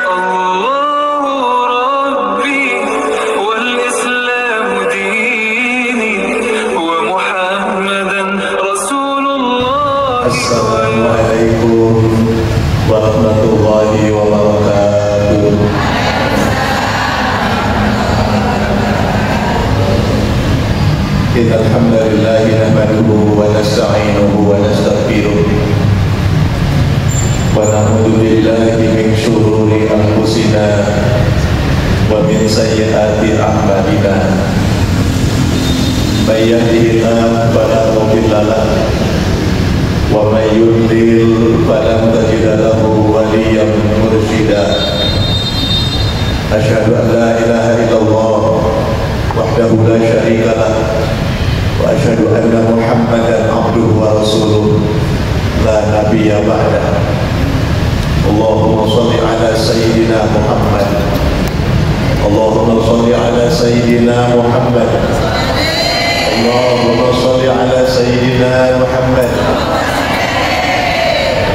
Assalamualaikum warahmatullahi wabarakatuh. Innal hamdalillah nahmaduhu wa nasta'inuhu wa nastaghfiruh wa na'udzu billahi min shururi anfusina wa min sayyiati a'malina. May yahdihillahu fala mudilla lahu wa may yudlil falan tajida lahu waliyyan mursyida. Asyhadu an la ilaha illallah wahdahu la syarika lah wa asyhadu anna Muhammadan abduhu wa rasuluh la nabiyya ba'dah. Allahumma shalli ala sayyidina Muhammad. Allahumma shalli ala sayyidina Muhammad. Allahumma shalli ala sayyidina Muhammad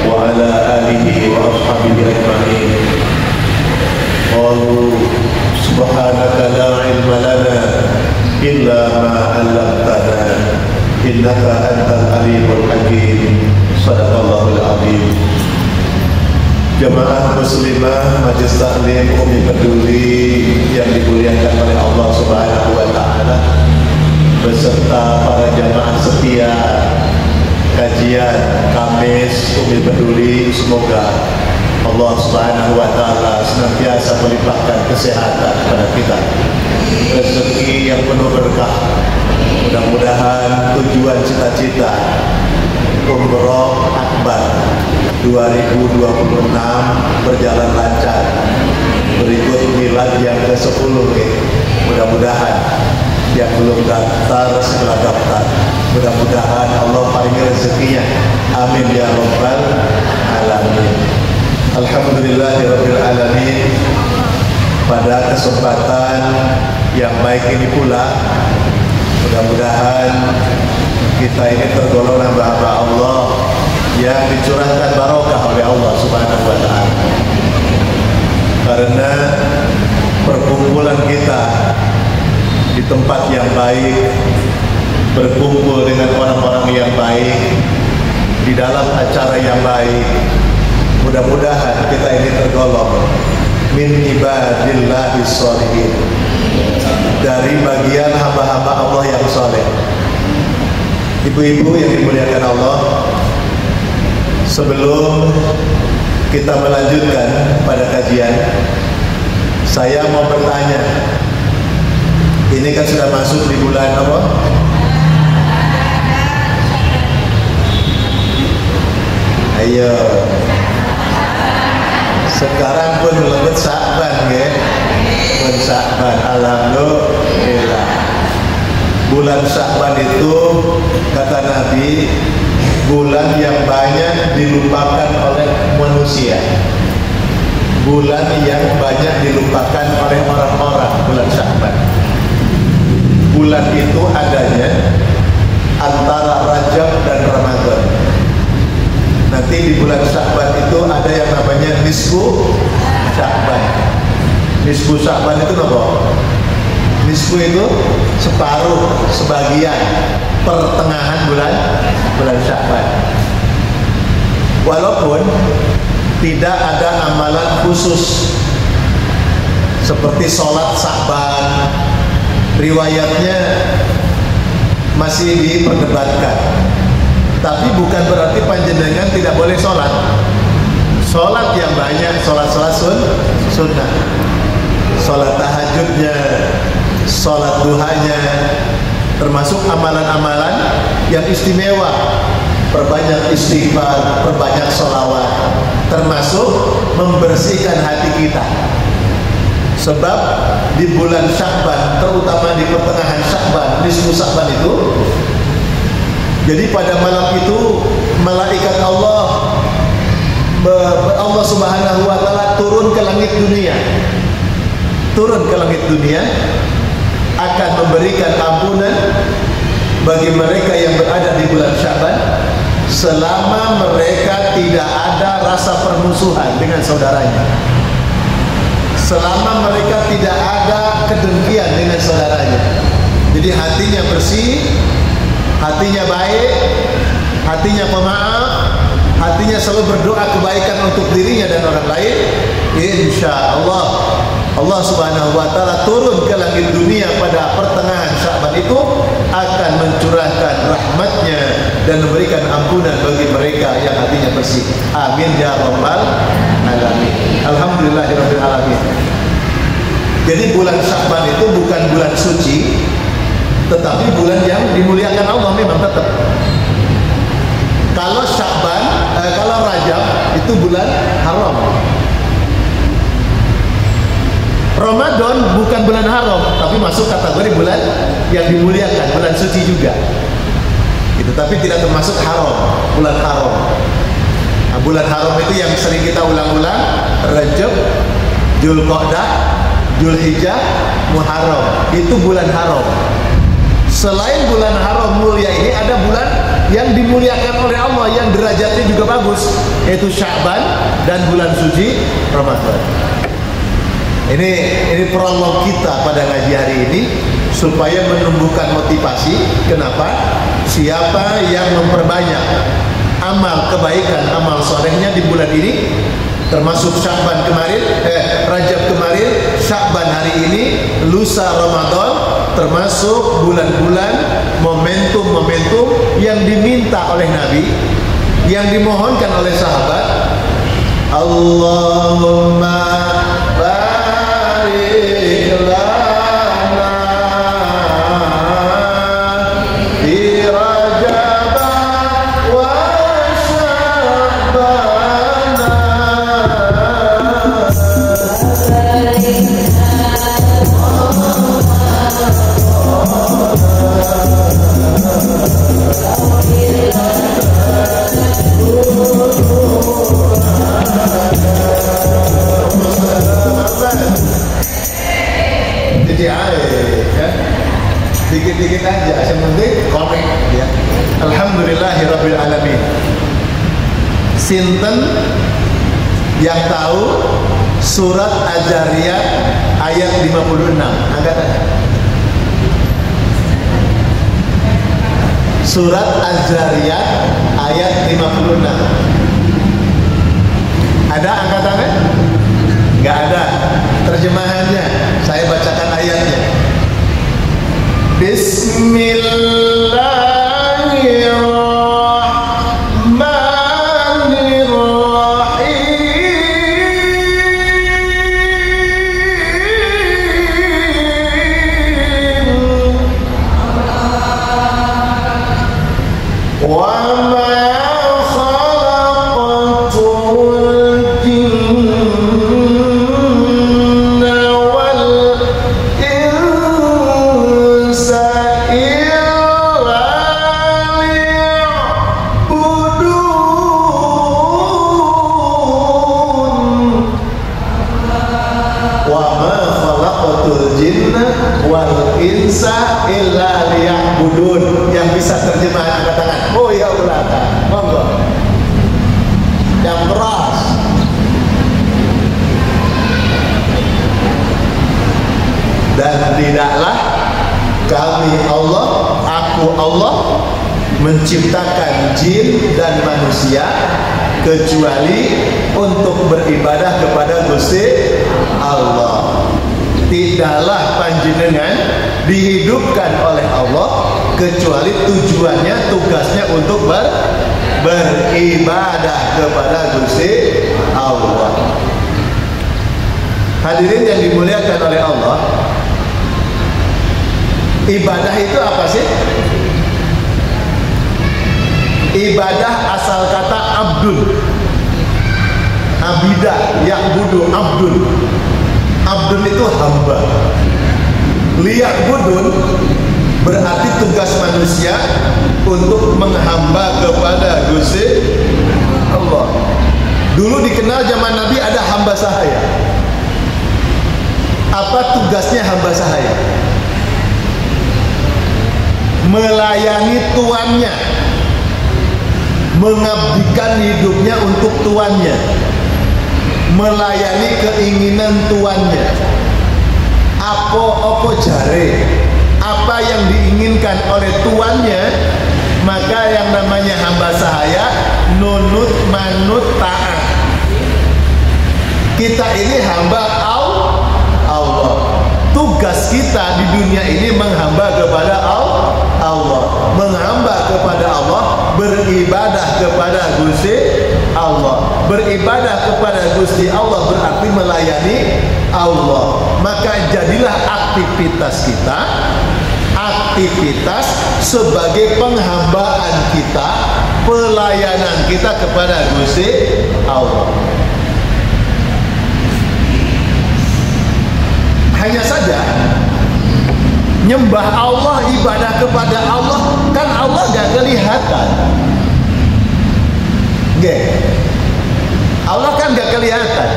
wa ala alihi wa ashabihi ajma'in. Qalu subhanaka la ilma lana illa ma 'allamtana innaka antal alimul hakim. Shadaqallahul azim. Jamaah muslimah Majelis Taklim Umi Peduli yang dimuliakan oleh Allah Subhanahu wa taala, beserta para jamaah setia kajian Kamis Umi Peduli, semoga Allah Subhanahu wa taala senantiasa melimpahkan kesehatan kepada kita, rezeki yang penuh berkah. Mudah-mudahan tujuan cita-cita Umroh Akbar 2026 berjalan lancar. Berikut milad yang ke-10 mudah-mudahan yang belum daftar segera daftar. Mudah-mudahan Allah paringi rezekinya. Amin ya rabbal alamin. Alhamdulillahirabbil alamin. Pada kesempatan yang baik ini pula, mudah-mudahan kita ini tergolong hamba-hamba Allah yang dicurahkan barokah oleh Allah Subhanahu wa taala. Karena perkumpulan kita di tempat yang baik, berkumpul dengan orang-orang yang baik, di dalam acara yang baik, mudah-mudahan kita ini tergolong min ibadillahis sholihin, dari bagian hamba-hamba Allah yang soleh. Ibu-ibu yang dimuliakan Allah, sebelum kita melanjutkan pada kajian, saya mau bertanya. Ini kan sudah masuk di bulan apa? Ayo. Sekarang pun melebet Sya'ban ya. Pun Sya'ban, alhamdulillah. Bulan Sya'ban itu kata Nabi, bulan yang banyak dilupakan oleh manusia. Bulan yang banyak dilupakan oleh orang-orang, bulan Sya'ban. Bulan itu adanya antara Rajab dan Ramadan. Nanti di bulan Sya'ban itu ada yang namanya nisfu Sya'ban. Nisfu Sya'ban itu apa? Nisfu itu separuh, sebagian, pertengahan bulan Sya'ban. Walaupun tidak ada amalan khusus seperti sholat Sya'ban, riwayatnya masih diperdebatkan. Tapi bukan berarti panjenengan tidak boleh sholat. Sholat yang banyak, sholat sunnah, sholat tahajudnya, sholat duhanya, termasuk amalan-amalan yang istimewa. Perbanyak istighfar, perbanyak sholawat, termasuk membersihkan hati kita. Sebab di bulan Sya'ban, terutama di pertengahan Sya'ban, nisfu Sya'ban itu, jadi pada malam itu malaikat Allah Subhanahu wa taala turun ke langit dunia. Turun ke langit dunia akan memberikan ampunan bagi mereka yang berada di bulan Sya'ban selama mereka tidak ada rasa permusuhan dengan saudaranya. selama mereka tidak ada kedengkian dengan saudaranya. Jadi hatinya bersih, hatinya baik, hatinya pemaaf, hatinya selalu berdoa kebaikan untuk dirinya dan orang lain. Insya Allah Allah Subhanahu wa Ta'ala turun ke langit dunia pada pertengahan Sya'ban itu akan mencurahkan rahmatnya dan memberikan ampunan bagi mereka yang hatinya bersih. Amin ya rabbal alamin. Alhamdulillahirabbil alamin. Jadi bulan Sya'ban itu bukan bulan suci, tetapi bulan yang dimuliakan Allah memang tetap. Kalau Sya'ban, kalau Rajab itu bulan haram. Ramadan bukan bulan haram, tapi masuk kategori bulan yang dimuliakan, bulan suci juga. Itu tapi tidak termasuk haram, bulan haram. Nah, bulan haram itu yang sering kita ulang-ulang: Rajab, Dzulqa'dah, Dzulhijjah, Muharram. Itu bulan haram. Selain bulan haram mulia ini ada bulan yang dimuliakan oleh Allah yang derajatnya juga bagus, yaitu Sya'ban dan bulan suci Ramadan. Ini prolog kita pada ngaji hari ini supaya menumbuhkan motivasi. Kenapa? Siapa yang memperbanyak amal kebaikan, amal solehnya di bulan ini, termasuk Sya'ban kemarin, Rajab kemarin, Sya'ban hari ini, lusa Ramadan, termasuk bulan-bulan momentum-momentum yang diminta oleh Nabi, yang dimohonkan oleh sahabat. Allahumma barik lana fi Rajab wa Sya'ban. Jadi ya, dikit-dikit aja, yang penting komik ya. Alhamdulillahirabbil alamin. Sinten yang tahu surat Az-Zariyat ayat 56? Angkat aja. Surat Az-Zariyat ayat 56. Ada angkatannya? Enggak ada. Terjemahannya saya bacakan ayatnya. Bismillahirrahmanirrahim. Wa insa illa liya'budun. Yang bisa terjemahan angkat tangan. Oh ya Allah, monggo. Yang keras. Dan tidaklah kami Allah, aku Allah, menciptakan jin dan manusia kecuali untuk beribadah kepada Gusti Allah. Tidaklah panjenengan dihidupkan oleh Allah kecuali tujuannya, tugasnya untuk beribadah kepada Gusti Allah. Hadirin yang dimuliakan oleh Allah, ibadah itu apa sih? Ibadah asal kata abdun, abidah, ya'budu, abdun. Abdun itu hamba. Liya'budun berarti tugas manusia untuk menghamba kepada Gusti Allah. Dulu dikenal zaman Nabi ada hamba sahaya. Apa tugasnya hamba sahaya? Melayani tuannya, mengabdikan hidupnya untuk tuannya. melayani keinginan tuannya. Apa jare, apa yang diinginkan oleh tuannya, maka yang namanya hamba sahaya nunut manut taat. Kita ini hamba Allah. Tugas kita di dunia ini menghamba kepada Allah, menghamba kepada Allah, beribadah kepada Gusti Allah. Beribadah kepada Gusti Allah berarti melayani Allah. Maka jadilah aktivitas kita sebagai penghambaan kita, pelayanan kita kepada Gusti Allah. Hanya saja nyembah Allah, ibadah kepada Allah, kan Allah gak kelihatan. Allah kan gak kelihatan.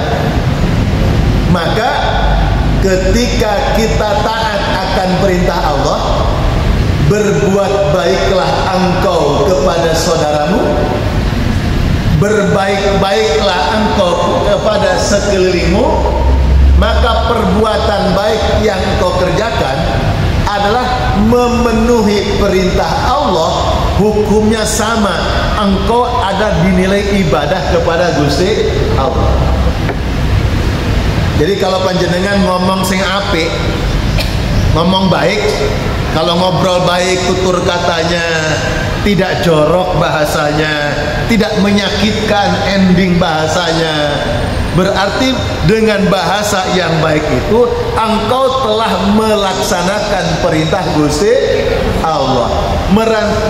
Maka ketika kita taat akan perintah Allah, berbuat baiklah engkau kepada saudaramu, berbaik-baiklah engkau kepada sekelilingmu, maka perbuatan baik yang engkau kerjakan adalah memenuhi perintah Allah, hukumnya sama, engkau ada dinilai ibadah kepada Gusti Allah. Jadi kalau panjenengan ngomong sing apik, ngomong baik, kalau ngobrol baik, tutur katanya tidak jorok bahasanya, tidak menyakitkan ending bahasanya, berarti dengan bahasa yang baik itu engkau telah melaksanakan perintah Gusti Allah.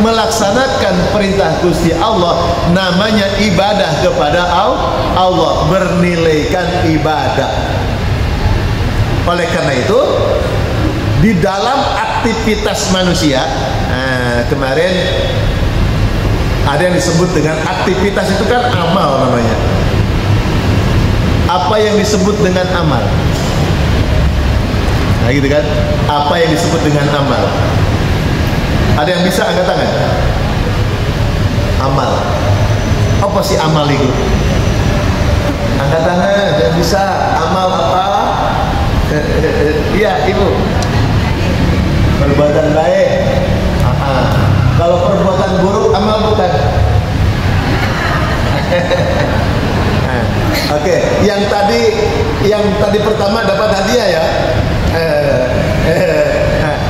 Melaksanakan perintah Gusti Allah namanya ibadah kepada Allah, bernilaikan ibadah. Oleh karena itu di dalam aktivitas manusia, kemarin ada yang disebut dengan aktivitas itu kan amal namanya. Apa yang disebut dengan amal? Nah gitu kan, apa yang disebut dengan amal? Ada yang bisa angkat tangan? Amal. Apa sih amal itu? Angkat tangan, yang bisa. Amal apa? Iya, ibu. Perbuatan baik. Kalau perbuatan buruk amal bukan. Oke, yang tadi pertama dapat hadiah ya.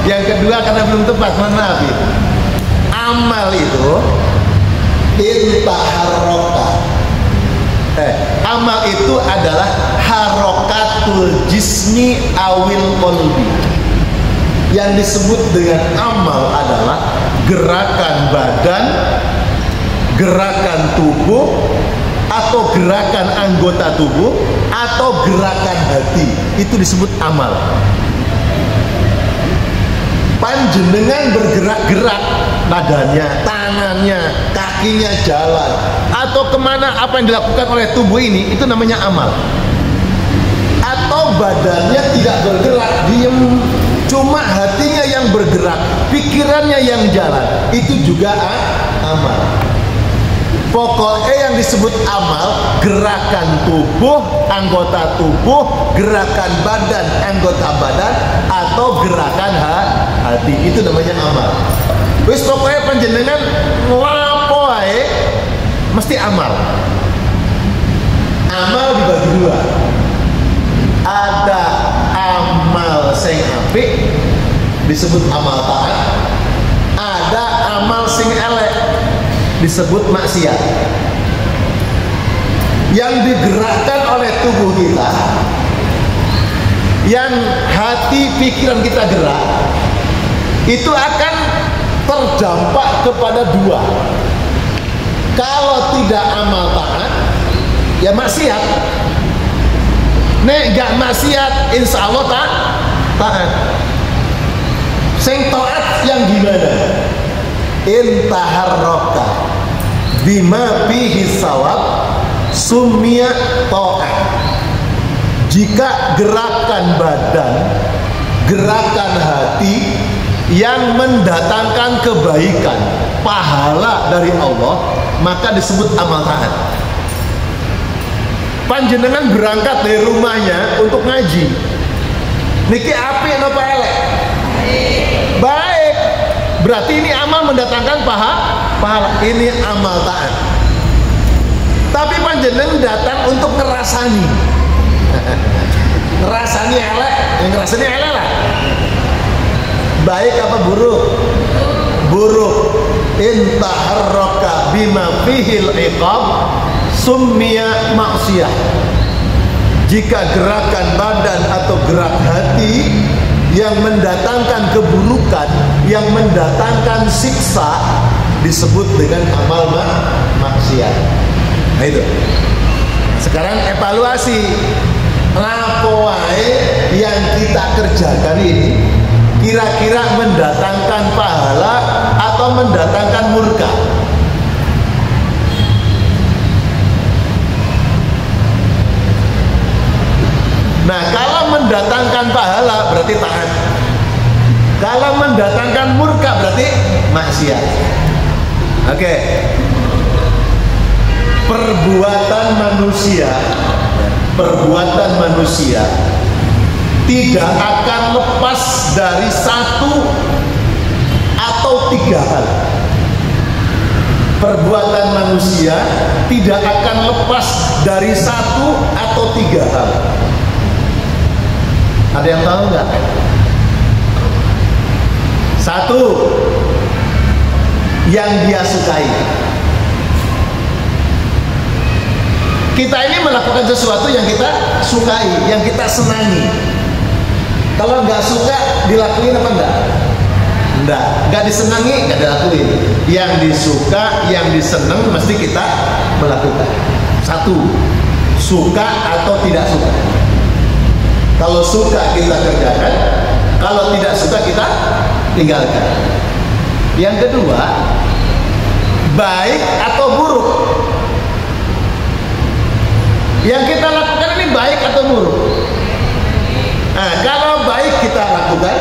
Yang kedua karena belum tepat, mohon maaf. Amal itu intaharroka. Amal itu adalah harokatul jismi awil qalbi. Yang disebut dengan amal adalah gerakan badan, gerakan tubuh, atau gerakan anggota tubuh, atau gerakan hati. Itu disebut amal. Panjenengan bergerak-gerak badannya, tangannya, kakinya jalan, atau kemana apa yang dilakukan oleh tubuh ini, itu namanya amal. Atau badannya tidak bergerak, diem, cuma hatinya yang bergerak, pikirannya yang jalan, itu juga amal. Pokoknya yang disebut amal, gerakan tubuh, anggota tubuh, gerakan badan, anggota badan, atau gerakan hati, itu namanya amal. Wis pokoknya panjenengan ngelapo ae mesti amal. Amal dibagi dua. Ada amal sing apik disebut amal taat, ada amal sing elek disebut maksiat. Yang digerakkan oleh tubuh kita, yang hati pikiran kita gerak, itu akan terdampak kepada dua. Kalau tidak amal taat, ya maksiat. Nek gak maksiat, insya Allah taat. Sing taat yang gimana? Intaharroka bima fihi sawab summiya ta'ah. Jika gerakan badan, gerakan hati yang mendatangkan kebaikan, pahala dari Allah, maka disebut amal taat. panjenengan berangkat dari rumahnya untuk ngaji, niki apik napa elek? Baik. Berarti ini amal mendatangkan pahala. Ini amal taat. Tapi panjenengan datang untuk ngerasani. Ngerasani elek, yang ngerasani elek lah. Baik apa buruk? Buruk. In taharraka bima fihil iqab summiya maksiyah. Jika gerakan badan atau gerak hati yang mendatangkan keburukan, yang mendatangkan siksa, disebut dengan amal maksiat. Nah itu. Sekarang evaluasi, apa wae yang kita kerjakan ini kira-kira mendatangkan pahala atau mendatangkan murka? Nah, kalau mendatangkan pahala berarti taat. Kalau mendatangkan murka berarti maksiat. Oke. Perbuatan manusia tidak akan lepas dari satu atau tiga hal. Perbuatan manusia tidak akan lepas dari satu atau tiga hal. Ada yang tahu nggak? Satu, yang dia sukai. Kita ini melakukan sesuatu yang kita sukai, yang kita senangi. Kalau nggak suka, dilakuin apa enggak? Nggak disenangi, nggak dilakuin. Yang disuka, yang disenang, mesti kita melakukan. Satu, suka atau tidak suka. Kalau suka kita kerjakan, kalau tidak suka kita tinggalkan. Yang kedua, baik atau buruk. Yang kita lakukan ini baik atau buruk? Nah, kalau baik kita lakukan,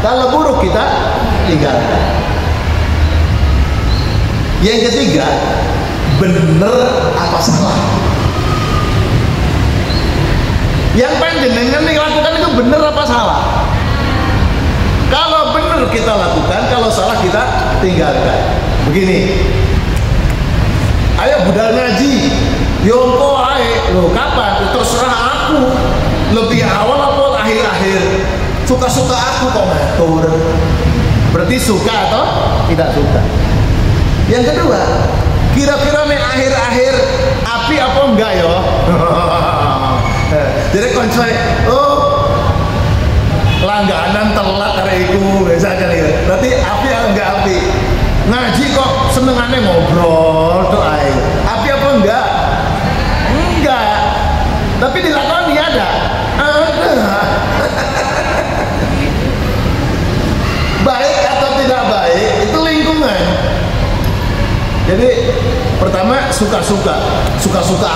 kalau buruk kita tinggalkan. Yang ketiga, benar apa salah? Yang panjenengan lakukan itu benar apa salah? Kalau benar kita lakukan, kalau salah kita tinggalkan. Begini, ayo budal ngaji, yongko ae, lo kapan? Terserah aku. Lebih awal apa akhir-akhir? Suka-suka aku kok ngatur. Berarti suka atau tidak suka? Yang kedua, kira-kira nih akhir-akhir api apa enggak yo? Jadi koncoy, oh langganan telat hari itu misalnya nih. Berarti api atau enggak api? Ngaji kok senengannya ngobrol tuh ae. Api apa enggak? Enggak. Tapi dilakukan dia ada. Baik atau tidak baik itu lingkungan. Jadi pertama suka-suka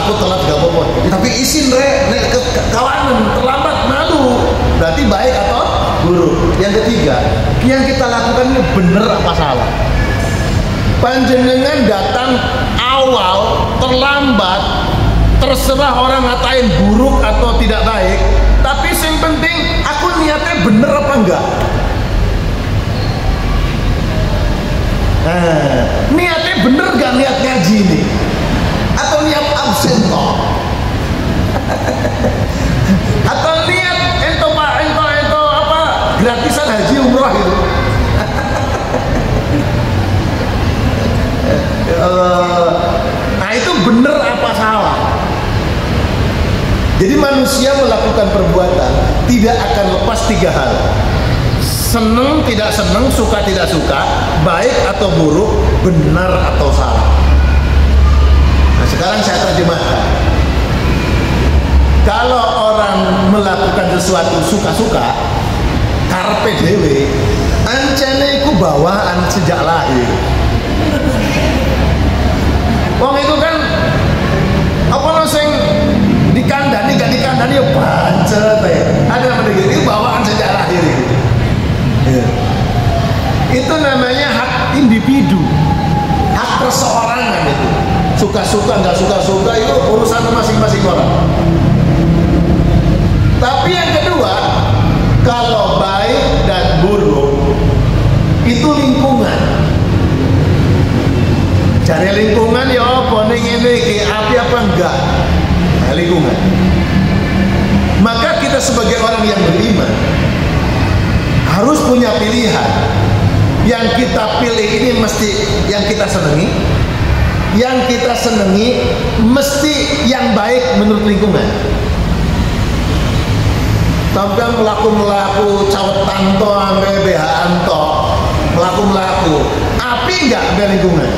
aku telat gak apa-apa. Tapi isin nek kawanan terlambat malu. Berarti baik atau buruk. Yang ketiga, yang kita lakukan ini benar apa salah? Panjenengan datang awal, terlambat, terserah orang ngatain buruk atau tidak baik. Tapi yang penting aku niatnya bener apa enggak? Nah, niatnya bener gak niat ngaji ini? Atau niat absen toh? Atau niat ento apa gratisan haji umroh itu? Nah itu bener apa salah? Jadi manusia melakukan perbuatan tidak akan lepas tiga hal: seneng tidak seneng, suka tidak suka, baik atau buruk, benar atau salah. Nah sekarang saya terjemahkan. Kalau orang melakukan sesuatu suka-suka, karpe dewe, ancene iku bawaan sejak lahir. Wong itu kan apa lo sing dikandani gak dikandani ya pancet ya. Ada yang begini bawaan sejak lahir itu. Ya. Itu namanya hak individu, hak perseorangan itu. Suka-suka nggak suka-suka itu urusan masing-masing orang. Cari lingkungan ya apa ning ngene iki api apa enggak? Nah, lingkungan. Maka kita sebagai orang yang beriman harus punya pilihan. Yang kita pilih ini mesti yang kita senangi. Yang kita senangi mesti yang baik menurut lingkungan. Sampai melaku cawetan to ambe BH-an to, melaku api enggak ambe lingkungan.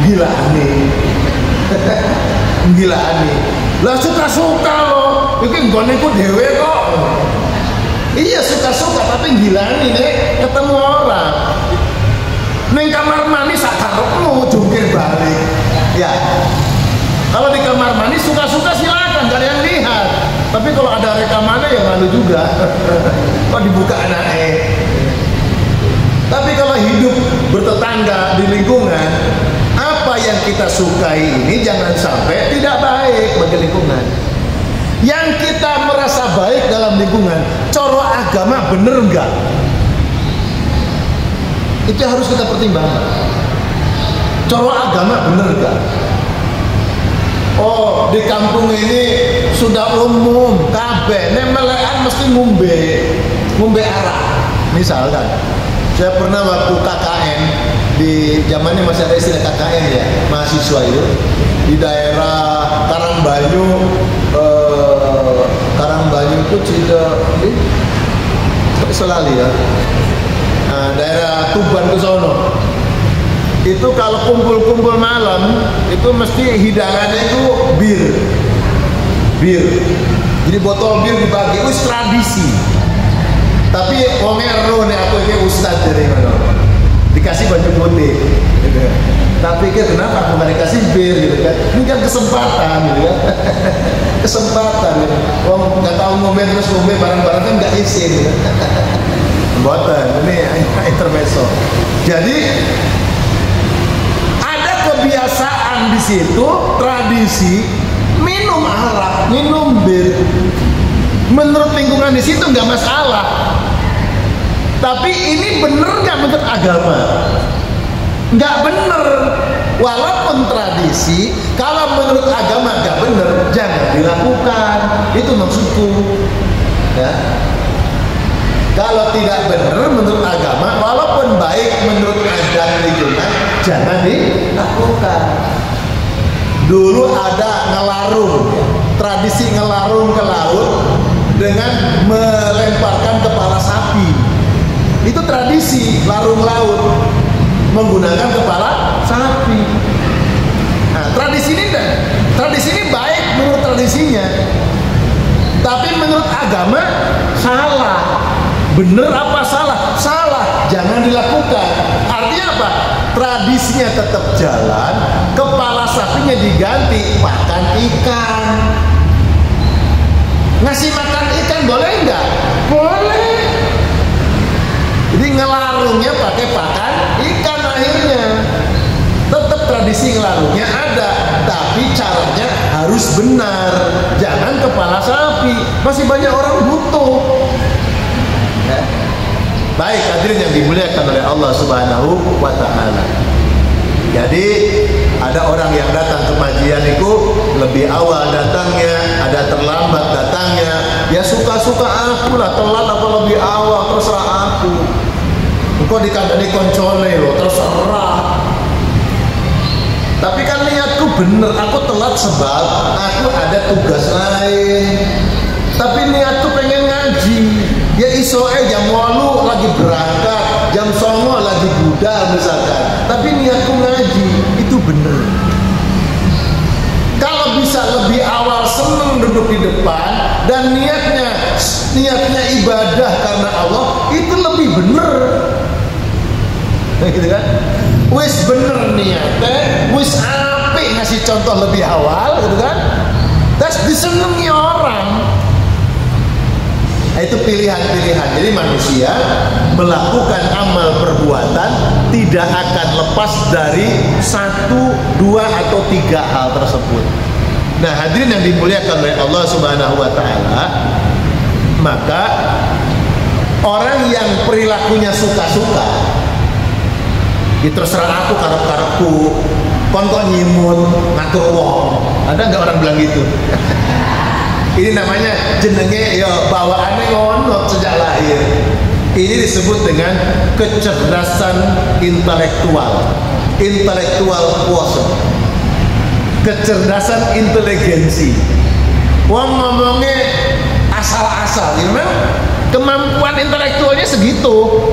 Gila nih. Gila nih. Lah suka-suka loh. Iki nggone ku dhewe kok. Iya suka-suka tapi gila nih deh ketemu orang. Ning kamar mandi sak karepmu jungkir balik. Ya. Kalau di kamar mandi suka-suka silakan, gak ada yang lihat. Tapi kalau ada rekamannya ya malu juga. Kok dibuka anaknya. Tapi kalau hidup bertetangga di lingkungan, apa yang kita sukai ini jangan sampai tidak baik bagi lingkungan. Yang kita merasa baik dalam lingkungan, coro agama bener enggak? Itu harus kita pertimbangkan. Coro agama bener enggak? Oh, di kampung ini sudah umum kabeh nek melekan mesti ngombe arak. Misalkan saya pernah waktu KKN, di zamannya masih ada istilah KKN ya, mahasiswa itu di daerah Karangbanyu itu Selali ya, nah, daerah Tuban ke sono. Itu kalau kumpul-kumpul malam itu mesti hidangannya itu bir. Jadi botol bir dibagi, itu tradisi. Tapi wong ero nek aku iki ustaz dari mana? Dikasih baju putih gitu kan. Tapi kenapa aku enggak dikasih bir gitu kan? Ini kan kesempatan gitu kan. Kesempatan gitu. Wong enggak tahu ngombe terus ngombe barang-barang kan enggak izin gitu. Mboten, ini intermezzo. Jadi ada kebiasaan di situ, tradisi minum arak, minum bir. Menurut lingkungan di situ nggak masalah. Tapi ini bener nggak menurut agama? Nggak bener. Walaupun tradisi, kalau menurut agama nggak bener, jangan dilakukan. Itu maksudku. Ya. Kalau tidak benar menurut agama, walaupun baik menurut adat lingkungan, jangan dilakukan. Dulu ada ngelarung, tradisi ngelarung ke laut dengan melemparkan kepala sapi. Itu tradisi larung laut menggunakan kepala sapi. Nah, tradisi ini baik menurut tradisinya, tapi menurut agama salah. Bener apa salah? Salah, jangan dilakukan. Artinya apa? Tradisinya tetap jalan, kepala sapinya diganti makan ikan. Ngasih makan ikan boleh enggak? Boleh. Jadi ngelarungnya pakai pakan ikan akhirnya. Tetap tradisi ngelarungnya ada, tapi caranya harus benar. Jangan kepala sapi. Masih banyak orang butuh. Ya. Baik hadirin yang dimuliakan oleh Allah Subhanahu wa Ta'ala. Jadi ada orang yang datang ke pengajian itu lebih awal datangnya, ada terlambat datangnya. Ya suka-suka aku lah, telat apa lebih awal terserah aku. Engkau dikandani koncone loh, terserah. Tapi kan niatku bener, aku telat sebab aku ada tugas lain. Tapi niatku pengen ngaji. Ya isoe jam 8 lagi berangkat, jam 9 lagi budal misalkan. Tapi niatku ngaji, itu bener. Kalau bisa lebih awal seneng duduk di depan dan niatnya ibadah karena Allah, itu lebih bener. Gitu kan? Wis bener niatnya, wis apik ngasih contoh lebih awal, gitu kan? Terus disenengi orang. Itu pilihan-pilihan. Jadi manusia melakukan amal perbuatan tidak akan lepas dari 1, 2, atau 3 hal tersebut. Nah hadirin yang dimuliakan oleh Allah Subhanahu wa Ta'ala, maka orang yang perilakunya suka-suka Ya terserah aku karep-karepku. Kon kok nyimun ngatur wong. Ada nggak orang bilang gitu? Ini namanya jenenge ya bawaannya ngono sejak lahir. Ini disebut dengan kecerdasan intelektual, intellectual quotient, kecerdasan inteligensi. Wong ngomongnya asal-asal, ya memang kemampuan intelektualnya segitu.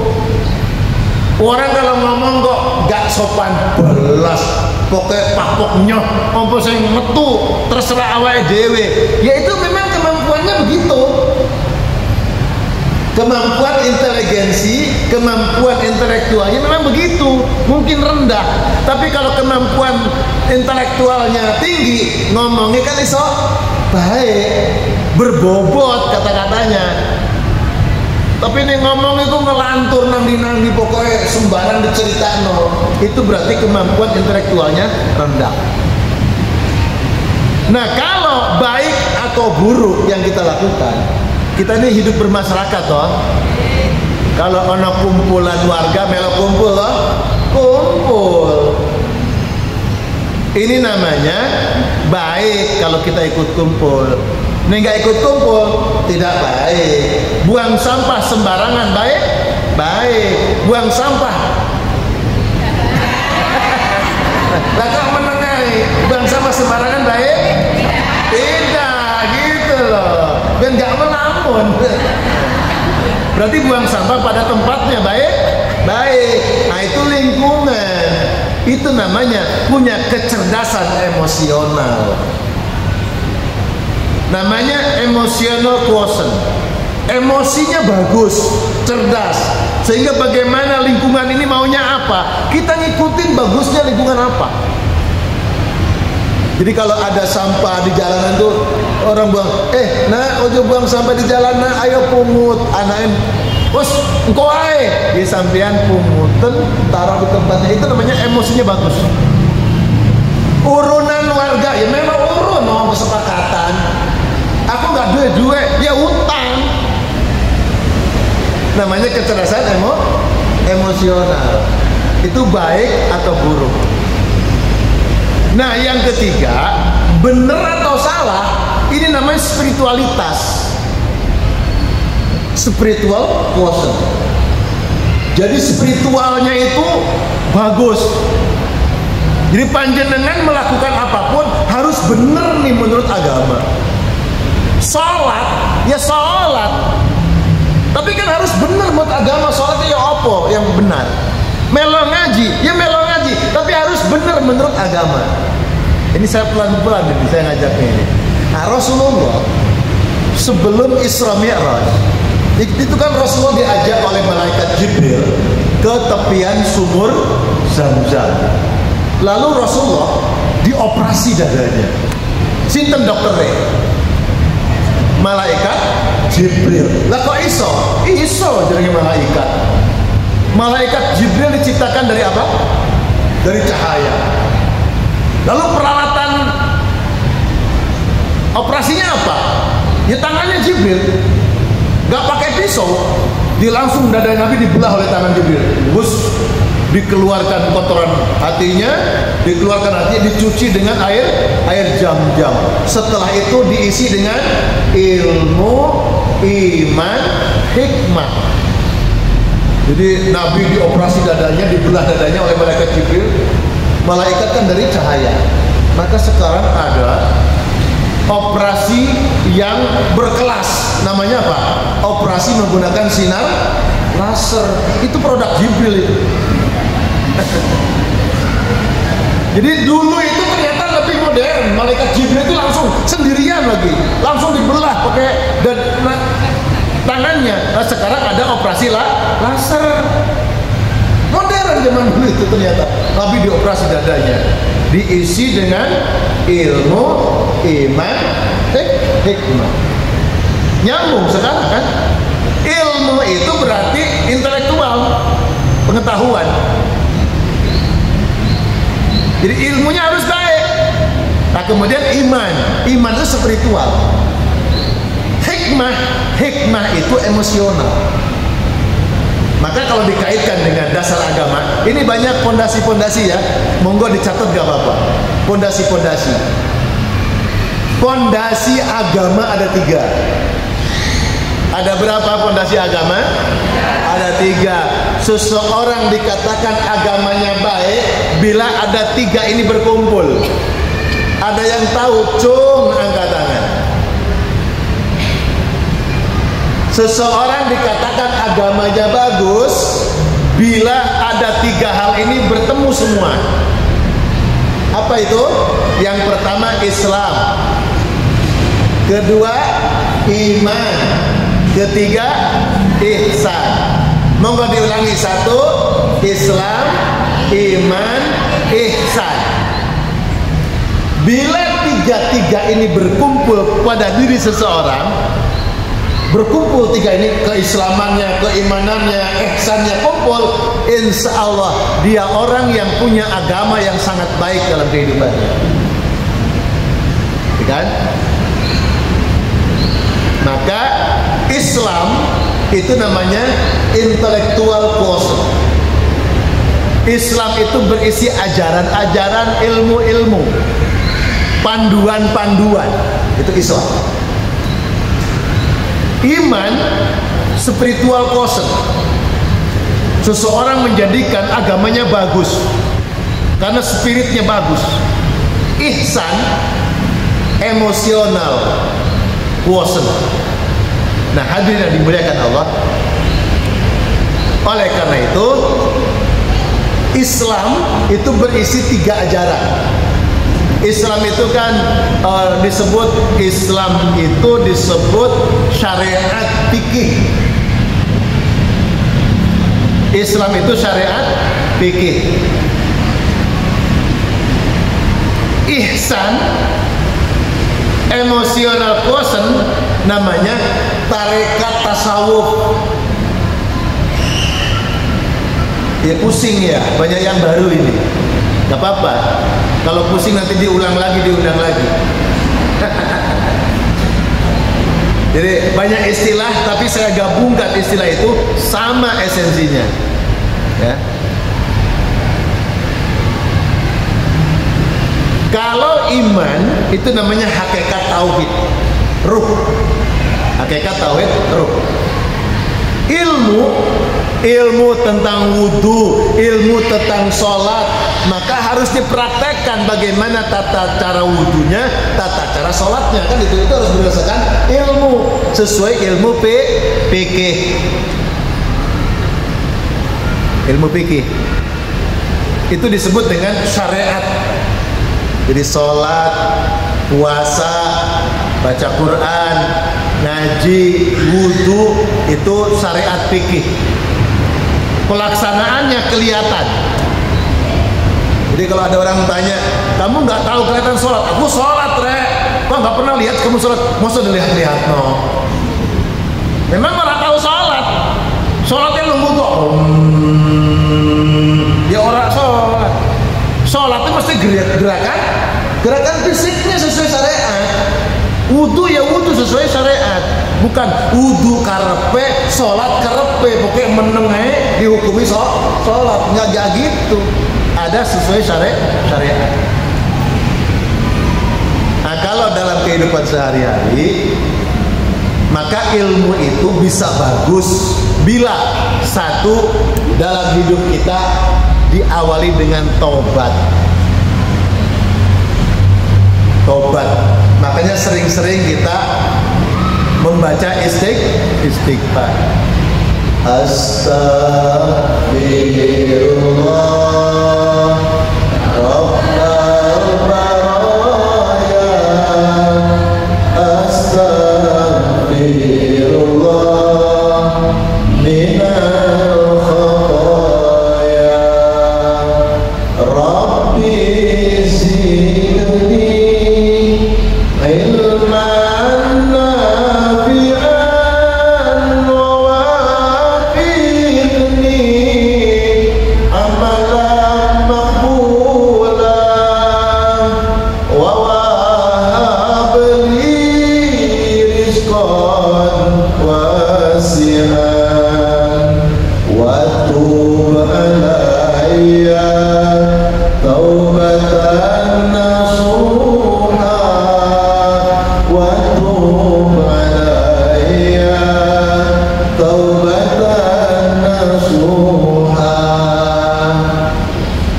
Orang kalau ngomong kok gak sopan belas, pokoknya pakpoknya, apa sing metu terserah awake dhewe. Ya itu memang kemampuannya begitu. Kemampuan inteligensi, kemampuan intelektualnya memang begitu, mungkin rendah. Tapi kalau kemampuan intelektualnya tinggi, ngomongnya kan iso baik, berbobot kata-katanya. Tapi ini ngomong itu ngelantur nangdi pokoknya sembarang diceritakno. Itu berarti kemampuan intelektualnya rendah. Nah, kalau baik atau buruk yang kita lakukan, kita ini hidup bermasyarakat toh. Kalau ono kumpulan warga melo kumpul toh, kumpul. Ini namanya baik kalau kita ikut kumpul. Ini nggak ikut kumpul, tidak baik. Buang sampah sembarangan baik? Baik. Buang sampah. Lah kok menengahi? Buang sampah sembarangan baik? Tidak, gitu loh. Dan nggak melamun. Berarti buang sampah pada tempatnya baik? Baik. Nah itu lingkungan. Itu namanya punya kecerdasan emosional. Namanya emotional quotient. Emosinya bagus, cerdas, sehingga bagaimana lingkungan ini maunya apa, kita ngikutin bagusnya lingkungan apa. Jadi kalau ada sampah di jalanan tuh orang buang, nah ojo buang sampah di jalanan, ayo pungut, anain, bos, engkau ae, di sampean pungutan, taruh di tempatnya, itu namanya emosinya bagus. Urunan warga, ya memang urun, mau kesepakatan. Aku nggak duit, ya utang. Namanya kecerdasan emosional. Itu baik atau buruk. Nah, yang ketiga, benar atau salah, ini namanya spiritualitas. Spiritual quotient. Jadi spiritualnya itu bagus. Jadi panjenengan melakukan apapun harus benar nih menurut agama. Sholat, ya sholat. Tapi kan harus benar menurut agama. Sholatnya ya apa yang benar. Melo ngaji, ya melo ngaji. Tapi harus benar menurut agama. Ini saya pelan-pelan ini, saya ngajaknya ini. Nah, Rasulullah sebelum Isra Mi'raj, itu kan Rasulullah diajak oleh malaikat Jibril ke tepian sumur Zam-Zam. Lalu Rasulullah dioperasi dadanya. Sinten dokternya? Malaikat Jibril. Lah kok iso? Iso jenenge malaikat. Malaikat Jibril diciptakan dari apa? Dari cahaya. Lalu peralatan operasinya apa? Ya tangannya Jibril. Gak pakai pisau. Dia langsung dada Nabi dibelah oleh tangan Jibril. Bus, dikeluarkan kotoran hatinya, dikeluarkan hatinya, dicuci dengan air Zam-Zam. Setelah itu diisi dengan ilmu, iman, hikmah. Jadi Nabi dioperasi dadanya, dibelah dadanya oleh malaikat Jibril. Malaikat kan dari cahaya. Maka sekarang ada operasi yang berkelas. Namanya apa? Operasi menggunakan sinar laser. Itu produk Jibril itu. Jadi dulu itu ternyata lebih modern. Malaikat Jibril itu langsung sendirian lagi, langsung dibelah pakai tangannya. Nah, sekarang ada operasi laser. Modern zaman dulu itu ternyata. Nabi dioperasi dadanya, diisi dengan ilmu, iman, hikmah. Nyambung sekarang kan? Ilmu itu berarti intelektual, pengetahuan. Jadi ilmunya harus baik. Nah kemudian iman itu spiritual. Hikmah itu emosional. Maka kalau dikaitkan dengan dasar agama, ini banyak pondasi-pondasi ya. Monggo dicatat gak apa-apa. Pondasi-pondasi. Pondasi agama ada 3. Ada berapa pondasi agama? Ada 3. Seseorang dikatakan agamanya baik bila ada 3 ini berkumpul. Ada yang tahu? Cung, angkat tangan. Seseorang dikatakan agamanya bagus bila ada 3 hal ini bertemu semua. Apa itu? Yang pertama Islam, kedua iman, ketiga ihsan. Monggo diulangi. 1 Islam, iman, ihsan. Bila 3 ini berkumpul pada diri seseorang, berkumpul 3 ini, keislamannya, keimanannya, ihsannya kumpul, insya Allah dia orang yang punya agama yang sangat baik dalam kehidupannya. Kan? Maka Islam itu namanya intellectual quotient. Islam itu berisi ajaran-ajaran, ilmu-ilmu, panduan-panduan. Itu Islam. Iman spiritual quotient. Seseorang menjadikan agamanya bagus karena spiritnya bagus. Ihsan emosional quotient. Nah, hadirin yang dimuliakan Allah, oleh karena itu Islam itu berisi 3 ajaran. Islam itu kan disebut syariat fikih. Islam itu syariat fikih. Ihsan emotional quotient namanya tarekat tasawuf. Ya pusing ya, banyak yang baru ini. Gak apa-apa. Kalau pusing nanti diulang lagi. Jadi banyak istilah, tapi saya gabungkan istilah itu sama esensinya. Ya. Kalau iman itu namanya hakikat tauhid, ruh. Hakikat tauhid, ruh. Ilmu tentang wudhu, ilmu tentang sholat, maka harus dipraktekkan bagaimana tata cara wudhunya, tata cara sholatnya. Kan itu harus berdasarkan ilmu, sesuai ilmu fikih. Ilmu fikih itu disebut dengan syariat. Jadi sholat, puasa, baca Quran, ngaji, wudhu, itu syariat fikih. Pelaksanaannya kelihatan. Jadi kalau ada orang tanya, kamu nggak tahu kelihatan sholat? Aku sholat, Rek. Kok nggak pernah lihat kamu sholat? Masa dilihat-lihat, no? Memang malah tahu sholat. Sholatnya nunggu kok. Ya orang sholat. Sholatnya mesti gerakan fisiknya sesuai syariat. Wudhu ya wudhu sesuai syariat. Bukan wudhu karepe, sholat karepe, pokoknya menengah dihukumi sholat. Nggak gitu. Ada sesuai syariat. Nah, kalau dalam kehidupan sehari-hari, maka ilmu itu bisa bagus bila satu, dalam hidup kita diawali dengan tobat. Makanya sering-sering kita membaca istighfar. Astaghfirullah Rabbal baraya. Astaghfirullah minal khataya. Rabbi zidni ilman nafi'an wa wafidni amalan maqbulan wa wahabli rizqan wasi'an wa wa tub alayya taubatan nasuha wa tub alayya taubatan nasuha.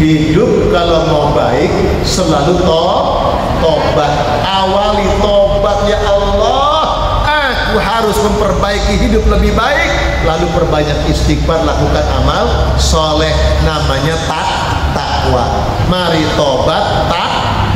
Hidup kalau mau baik selalu tobat. Awali tobat, ya Allah, aku harus memperbaiki hidup lebih baik. Lalu perbanyak istighfar, lakukan amal soleh, namanya takwa. Mari tobat,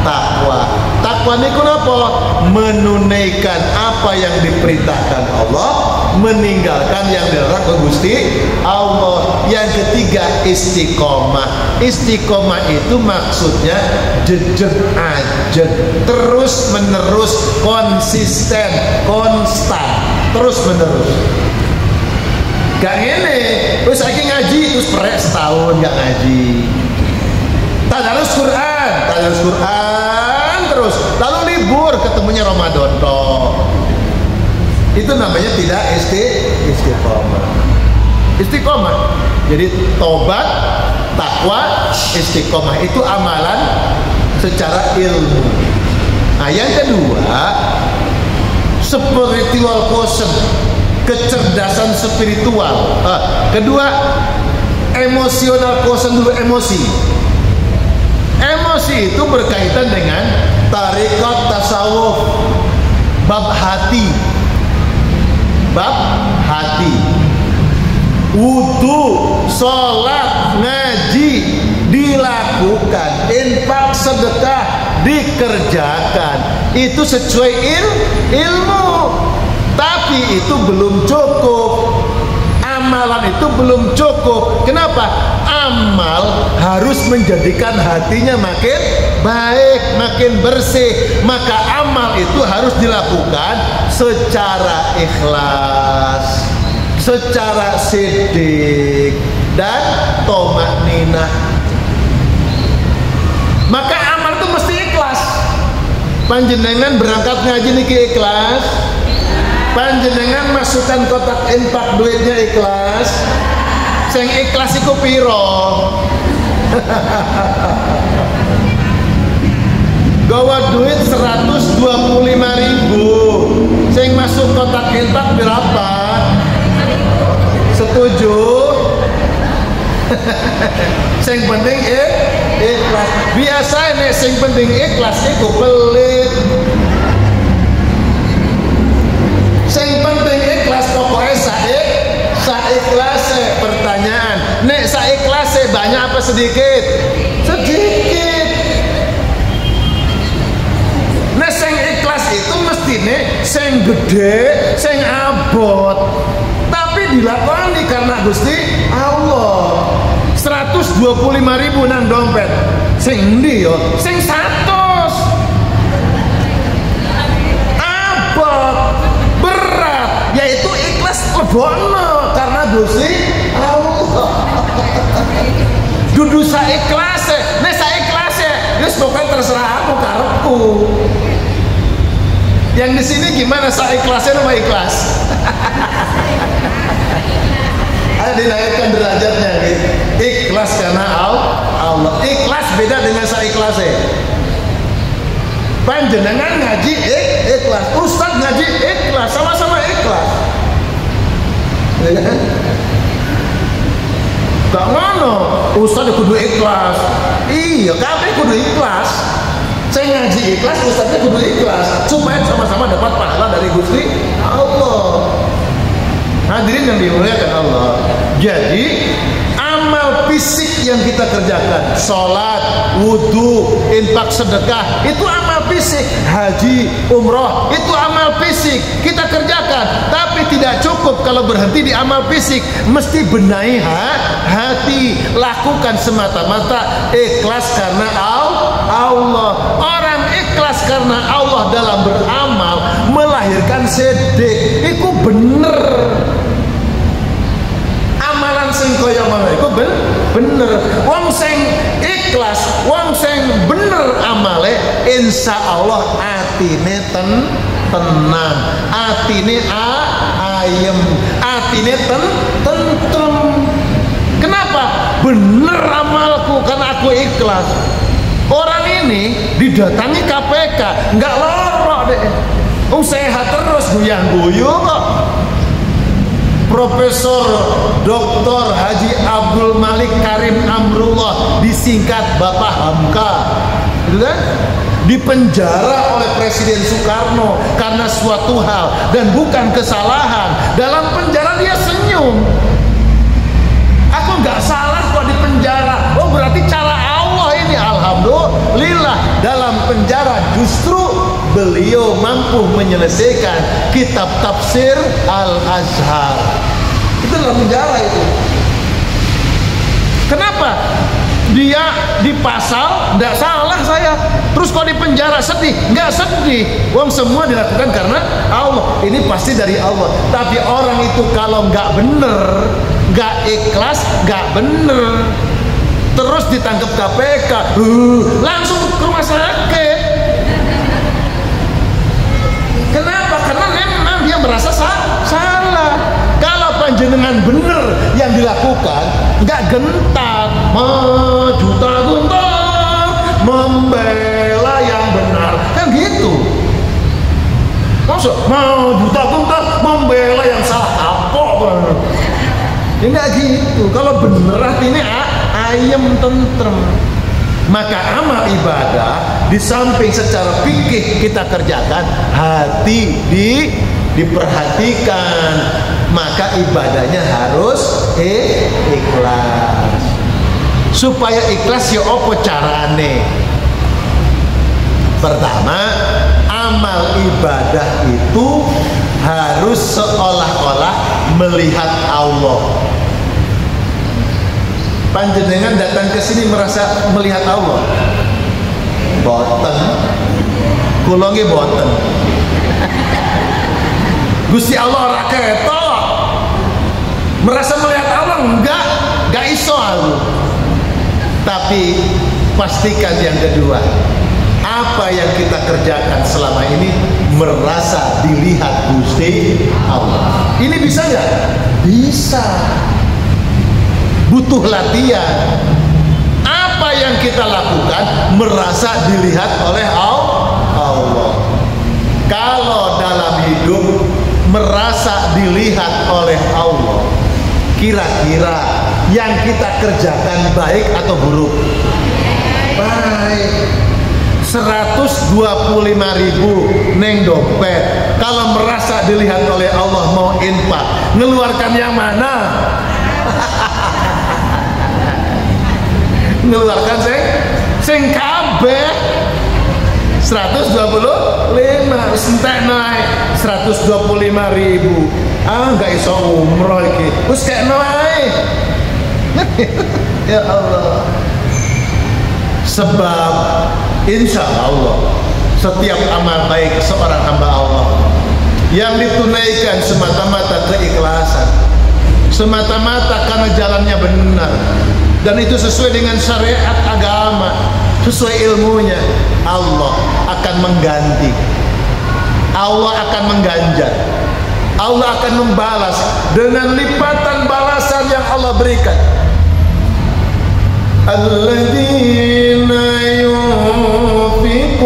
takwa. Takwa niku napa? Menunaikan apa yang diperintahkan Allah, meninggalkan yang dilarang Gusti Allah. Yang ketiga, istiqomah. Istiqomah itu maksudnya jejeg ajeg, terus menerus, konsisten, konstan, terus menerus. Gak ngene, terus lagi ngaji terus perek setahun gak ngaji. Tadarus Quran terus, lalu libur ketemunya Ramadan toh. Itu namanya tidak istiqomah. Istiqomah. Jadi tobat, takwa, istiqomah itu amalan secara ilmu. Nah, yang kedua, spiritual quotient, kecerdasan spiritual. Kedua, emosional quotient dulu, emosi. Emosi itu berkaitan dengan tarekat tasawuf, bab hati. Wudu, sholat, ngaji dilakukan, infak, sedekah dikerjakan. Itu sesuai ilmu. Tapi itu belum cukup. Amalan itu belum cukup. Kenapa? Amal harus menjadikan hatinya makin baik, makin bersih. Maka amal itu harus dilakukan secara ikhlas, secara siddiq, dan toma'ninah. Maka amal itu mesti ikhlas. Panjenengan berangkat ngaji niki ikhlas, panjenengan masukkan kotak infak duitnya ikhlas. Sing ikhlas iku piro? Gawa duit 125.000. Sing masuk kotak infak berapa? Setuju? Sing penting ikhlas. Biasa nek sing penting ikhlas iku pelit. Sing penting ikhlas pokoknya saikhlasnya. Pertanyaan, nek saikhlasnya banyak apa sedikit? Sedikit. Nek sing ikhlas itu mestine sing gede, sing abot, tapi dilakoni karena Gusti Allah. 125.000 nang dompet. Sing endi yo? Sing 100. Abot, berat, yaitu ikhlas lebono karena Gusti Allah. Dudu saiklase, nek saiklase, wis pokoke terserah aku karepku. Yang di sini gimana saiklase sama ikhlas? Ayo dinaikkan derajatnya gitu. Ikhlas karena Allah. Ikhlas beda dengan saiklase. Panjenengan ngaji ikhlas, ustaz ngaji ikhlas, sama-sama ikhlas. Gak ngono, ustaz kudu ikhlas. Iya, kabeh kudu ikhlas. Saya ngaji ikhlas, ustaznya kudu ikhlas supaya sama-sama dapat pahala dari Gusti Allah. Hadirin yang dimuliakan Allah. Jadi amal fisik yang kita kerjakan, sholat, wudu, infak, sedekah, itu amal fisik. Haji, umroh, itu amal fisik kita kerjakan. Tapi tidak cukup kalau berhenti di amal fisik, mesti benahi hati. Lakukan semata-mata ikhlas karena Allah. Orang ikhlas karena Allah dalam beramal melahirkan sedek. Itu bener. Amalan sing kaya ngono iku bener. Wong sing ikhlas, wong sing bener amale, insyaallah atine tenang, atine ayem, atine tentrem. Kenapa? Bener amalku karena aku ikhlas. Orang ini didatangi KPK nggak lorok deh, sehat terus guyang-guyu kok. Profesor Dr. Haji Abdul Malik Karim Amrullah, disingkat Bapak Hamka, gitu kan? Dipenjara oleh Presiden Soekarno karena suatu hal dan bukan kesalahan. Dalam penjara dia senyum. Aku nggak salah kok dipenjara. Oh berarti cara Allah ini. Alhamdulillah, dalam penjara justru beliau mampu menyelesaikan kitab tafsir Al-Azhar. Itu dalam penjara itu. Kenapa? Dia dipasal, nggak salah saya. Terus kok di penjara sedih? Nggak sedih. Wong semua dilakukan karena Allah. Ini pasti dari Allah. Tapi orang itu kalau nggak bener, nggak ikhlas, nggak bener, terus ditangkap KPK, langsung ke rumah sakit. Kenapa? Karena memang dia merasa salah. Kalau panjenengan bener yang dilakukan, nggak gentar, juta-juta membela yang benar, kan gitu. Maksud juta-juta membela yang salah, kapok. Ya nggak gitu. Kalau bener artinya ayam tentrem. Maka amal ibadah di samping secara fikih kita kerjakan, hati diperhatikan. Maka ibadahnya harus ikhlas. Supaya ikhlas ya apa carane? Pertama, amal ibadah itu harus seolah-olah melihat Allah. Panjenengan datang ke sini merasa melihat Allah? Boten. Kula nggih boten. Gusti Allah ora ketok. Merasa melihat Allah enggak iso aku. Tapi pastikan yang kedua, apa yang kita kerjakan selama ini merasa dilihat Gusti Allah. Ini bisa nggak? Bisa. Butuh latihan. Apa yang kita lakukan merasa dilihat oleh Allah. Kalau dalam hidup merasa dilihat oleh Allah, kira-kira yang kita kerjakan baik atau buruk? Baik. 125.000 neng dompet. Kalau merasa dilihat oleh Allah mau infak, ngeluarkan yang mana? Ngeluarkan sing kabeh 125, sentek naik 125.000. Nggak iso umroh iki. Wis kek naik. Ya Allah. Sebab insya Allah setiap amal baik seorang hamba Allah yang ditunaikan semata-mata keikhlasan, semata-mata karena jalannya benar, dan itu sesuai dengan syariat agama, sesuai ilmunya, Allah akan mengganti, Allah akan mengganjar, Allah akan membalas dengan lipatan balasan yang Allah berikan. Alladzina yunfiquna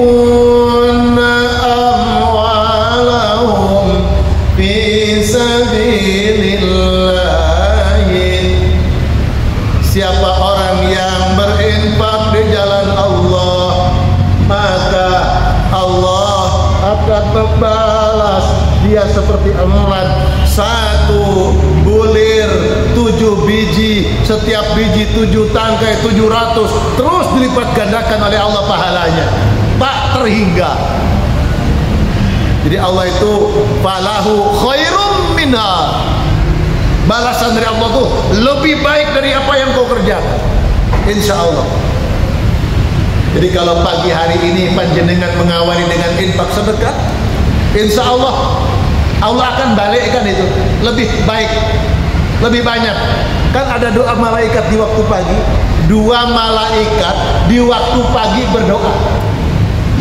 amwalahum fi sabilillahi. Siapa orang yang berinfak di jalan Allah, maka Allah akan membalas dia seperti emas 1 bulir 7 biji, setiap biji 7 tangkai 700, terus dilipat gandakan oleh Allah pahalanya, tak terhingga. Jadi Allah itu falahu khairum minha, balasan dari Allah tuh lebih baik dari apa yang kau kerjakan, insya Allah. Jadi kalau pagi hari ini panjenengan mengawali dengan infak sedekah, insya Allah Allah akan balikkan itu lebih baik, lebih banyak. Kan ada doa malaikat di waktu pagi, 2 malaikat di waktu pagi berdoa.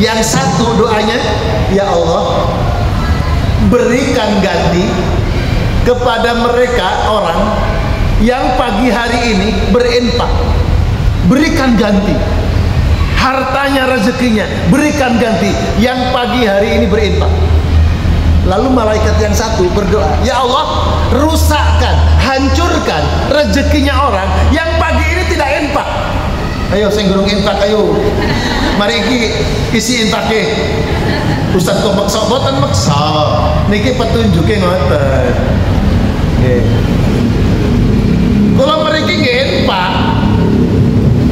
Yang satu doanya, ya Allah, berikan ganti kepada mereka orang yang pagi hari ini berinfak, berikan ganti. Hartanya, rezekinya, berikan ganti. Yang pagi hari ini berinfak. Lalu malaikat yang satu berdoa, ya Allah, rusakkan, hancurkan rezekinya orang yang pagi ini tidak infak. Ayo sing gurung infak, ayo mari isi infake. Ustaz kok maksa boten maksa, niki petunjuke ngoten. Nggih. Kula mriki nggih infak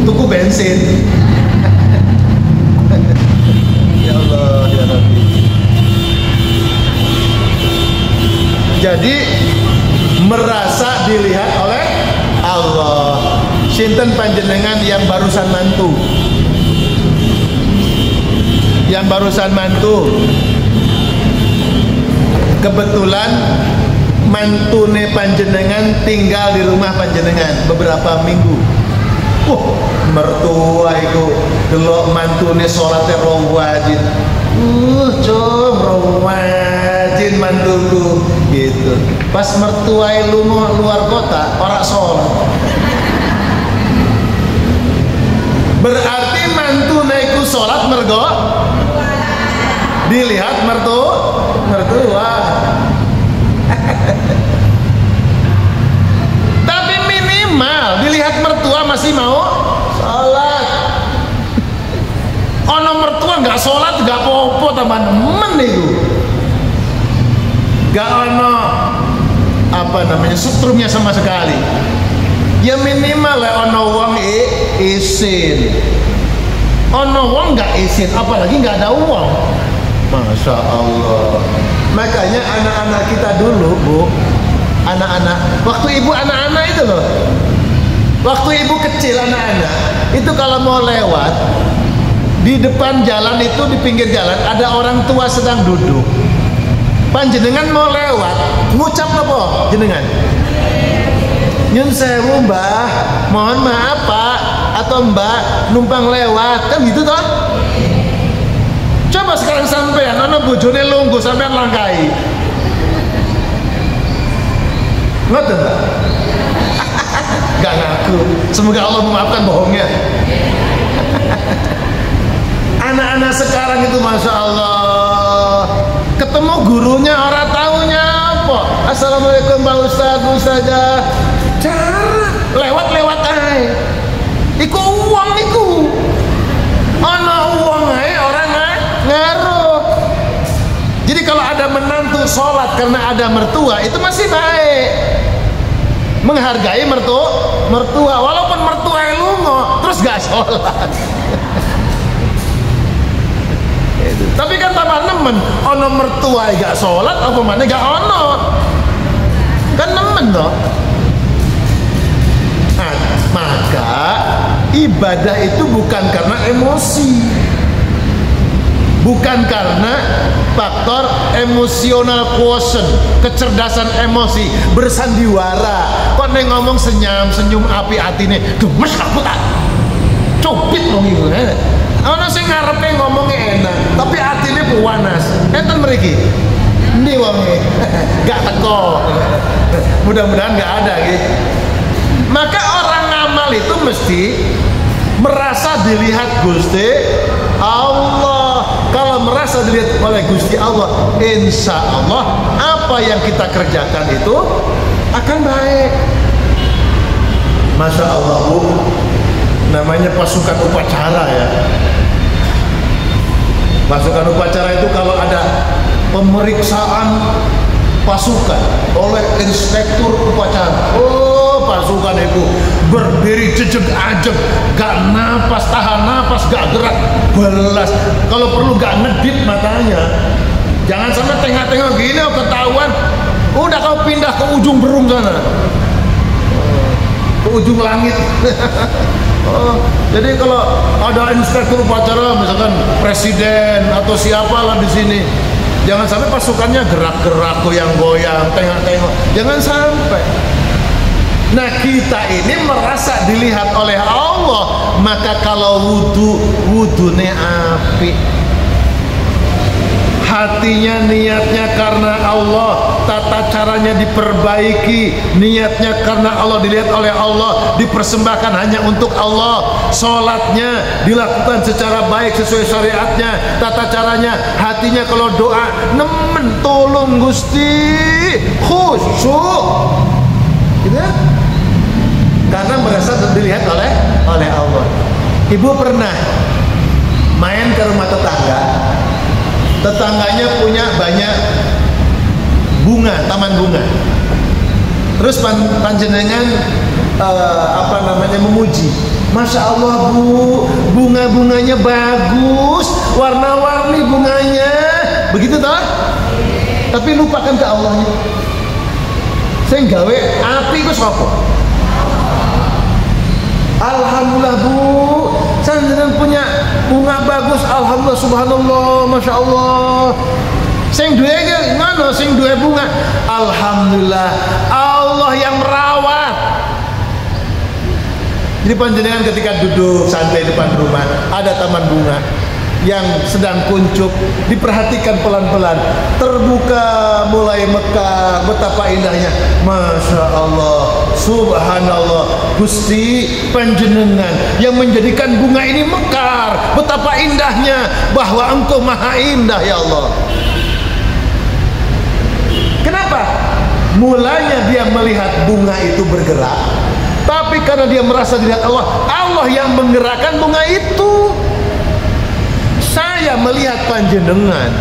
tuku bensin. Ya Allah, ya Rabbi. Jadi merasa dilihat oleh Allah. Sinten panjenengan yang barusan mantu? Yang barusan mantu, kebetulan mantune panjenengan tinggal di rumah panjenengan beberapa minggu. Mertua itu delok mantune salate rawajin. Cung rawajin mantuku gitu. Pas mertuai lunga luar kota ora salat. Berarti mantune iku salat mergo dilihat mertua. Tapi minimal dilihat mertua masih mau sholat. Ono mertua nggak sholat nggak apa-apa teman-teman itu. Nggak ono apa namanya sutrumnya sama sekali. Ya minimal lah ono wong isin. Ono wong nggak isin, apalagi nggak ada uang. Masya Allah. Makanya anak-anak kita dulu, Bu, anak-anak, waktu ibu anak-anak itu loh, waktu ibu kecil anak-anak itu kalau mau lewat di depan jalan itu, di pinggir jalan ada orang tua sedang duduk. Panjenengan mau lewat, ngucap apa jenengan? Nyun sewu mbah, mohon maaf pak, atau mbak numpang lewat, kan gitu toh? Coba sekarang sampean ana bojone lungguh sampean langkai. Ngoten ta? Gak ngaku. Semoga Allah memaafkan bohongnya. Anak-anak sekarang itu Masya Allah, ketemu gurunya orang taunya apa. Assalamualaikum Pak Ustaz, Ustazah. Cara lewat-lewat ae. Iku uang iku. Ana uang ae orang ngaruh. Jadi kalau ada menantu sholat karena ada mertua itu masih baik, menghargai mertua walaupun mertua lungo terus gak sholat. Tapi kan tambah nemen ono mertua gak sholat apa mana gak ono kan nemen toh. Nah, maka ibadah itu bukan karena emosi, bukan karena faktor emosional quotient, kecerdasan emosi, bersandiwara. Kok neng ngomong senyum api atine, gemes aku tak cupit wong iku. Ana sing ngarepe ngomongnya enak, tapi atine panas. Enten mriki. Endi wonge? Gak teko. Mudah-mudahan gak ada gitu. Maka orang ngamal itu mesti merasa dilihat Gusti Allah. Kalau merasa dilihat oleh Gusti Allah, insya Allah apa yang kita kerjakan itu akan baik. Masya Allah, Bu, namanya pasukan upacara ya. Pasukan upacara itu kalau ada pemeriksaan pasukan oleh inspektur upacara, oh pasukan itu berdiri jejeg-ajeg, gak napas, tahan napas, gak gerak, belas. Kalau perlu gak ngedip matanya. Jangan sampai tengah-tengah gini ketahuan, udah kau pindah ke ujung berung sana, ke ujung langit. Oh, jadi kalau ada inspektur upacara, misalkan presiden atau siapalah di sini, jangan sampai pasukannya gerak-gerak, goyang-goyang, tengah-tengah, jangan sampai. Nah kita ini merasa dilihat oleh Allah, maka kalau wudhunya api, hatinya niatnya karena Allah, tata caranya diperbaiki, niatnya karena Allah, dilihat oleh Allah, dipersembahkan hanya untuk Allah, sholatnya dilakukan secara baik sesuai syariatnya, tata caranya, hatinya kalau doa nemen tolong Gusti, khusyuk gitu ya? Karena merasa dilihat oleh Allah. Ibu pernah main ke rumah tetangga, tetangganya punya banyak bunga, taman bunga. Terus panjenengan memuji, Masya Allah Bu, bunga-bunganya bagus, warna-warni bunganya, begitu toh? Tapi lupakan ke Allahnya. Saya gawe api ku sapa? Alhamdulillah Bu, saya punya bunga bagus, alhamdulillah, subhanallah, masya Allah. Sing duwe ngono, sing duwe bunga, alhamdulillah, Allah yang merawat. Jadi panjenengan ketika duduk santai depan rumah, ada taman bunga yang sedang kuncup, diperhatikan pelan-pelan, terbuka mulai mekar, betapa indahnya, masya Allah, subhanallah. Gusti panjenengan yang menjadikan bunga ini mekar, betapa indahnya, bahwa Engkau maha indah ya Allah. Kenapa? Mulanya dia melihat bunga itu bergerak, tapi karena dia merasa dilihat Allah, Allah yang menggerakkan bunga itu. Saya melihat panjenengan,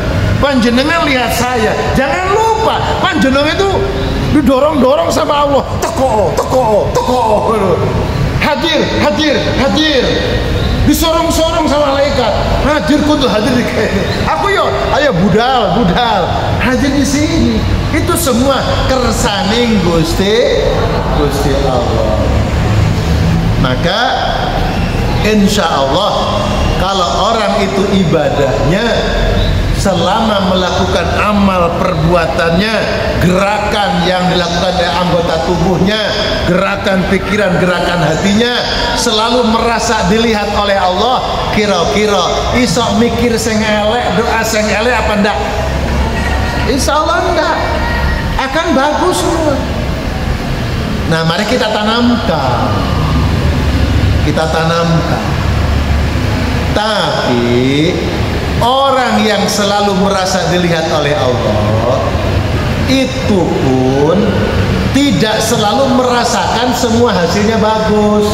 panjenengan lihat saya. Jangan lupa, panjenengan itu didorong-dorong sama Allah. Teko, hadir, disorong-sorong sama malaikat. Hadir kudu hadir di kene. Aku yo, ayo budal, hadir di sini. Itu semua kersaning Gusti Allah. Maka insya Allah kalau orang itu ibadahnya selama melakukan amal perbuatannya, gerakan yang dilakukan oleh anggota tubuhnya, gerakan pikiran, gerakan hatinya selalu merasa dilihat oleh Allah, kira-kira iso mikir sing elek, doa sing elek apa ndak? Insya Allah enggak, akan bagus semua. Nah mari kita tanamkan. Tapi orang yang selalu merasa dilihat oleh Allah itu pun tidak selalu merasakan semua hasilnya bagus.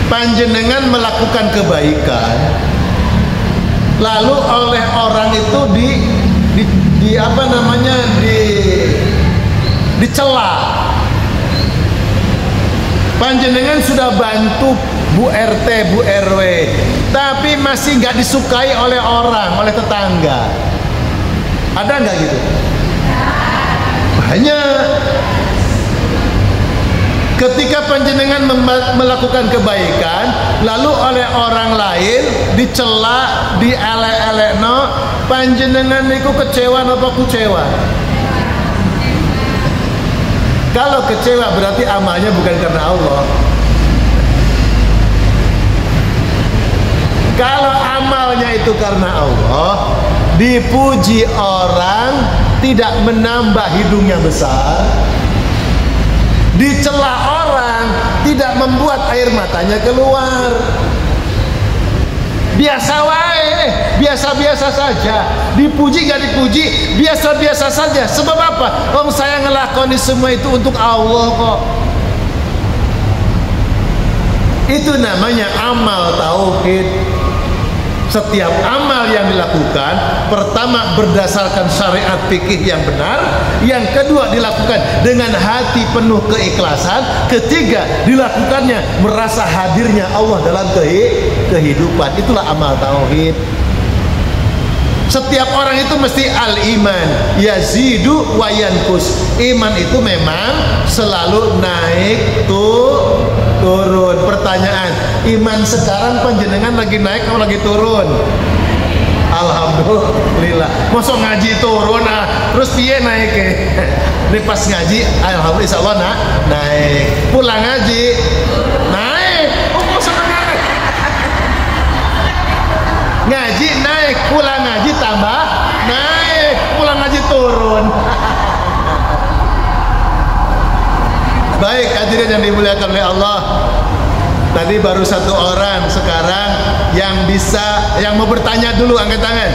Panjenengan melakukan kebaikan, lalu oleh orang itu dicela. Panjenengan sudah bantu Bu RT, Bu RW, tapi masih nggak disukai oleh orang, oleh tetangga. Ada nggak gitu? Banyak. Ketika panjenengan melakukan kebaikan, lalu oleh orang lain dicela, dielek-elekno, panjenengan niku kecewa apa kucewa? Kalau kecewa berarti amalnya bukan karena Allah. Kalau amalnya itu karena Allah, dipuji orang tidak menambah hidungnya besar, dicela orang tidak membuat air matanya keluar. Biasa wae, biasa-biasa saja. Dipuji gak dipuji, biasa-biasa saja. Sebab apa? Om saya ngelakoni semua itu untuk Allah kok. Itu namanya amal tauhid. Setiap amal yang dilakukan, pertama berdasarkan syariat fikih yang benar, yang kedua dilakukan dengan hati penuh keikhlasan, ketiga dilakukannya merasa hadirnya Allah dalam kehidupan. Itulah amal tauhid. Setiap orang itu mesti al-iman yazidu wa yanqus. Iman itu memang selalu naik turun. Pertanyaan, iman sekarang panjenengan lagi naik atau lagi turun? Alhamdulillah. Masa ngaji turun terus piye naik ke? Ini pas ngaji alhamdulillah insyaallah naik. Pulang ngaji naik. Oh kok seneng naik? Ngaji naik, pulang Baik hadirin yang dimuliakan oleh Allah, tadi baru satu orang, sekarang yang mau bertanya dulu angkat tangan.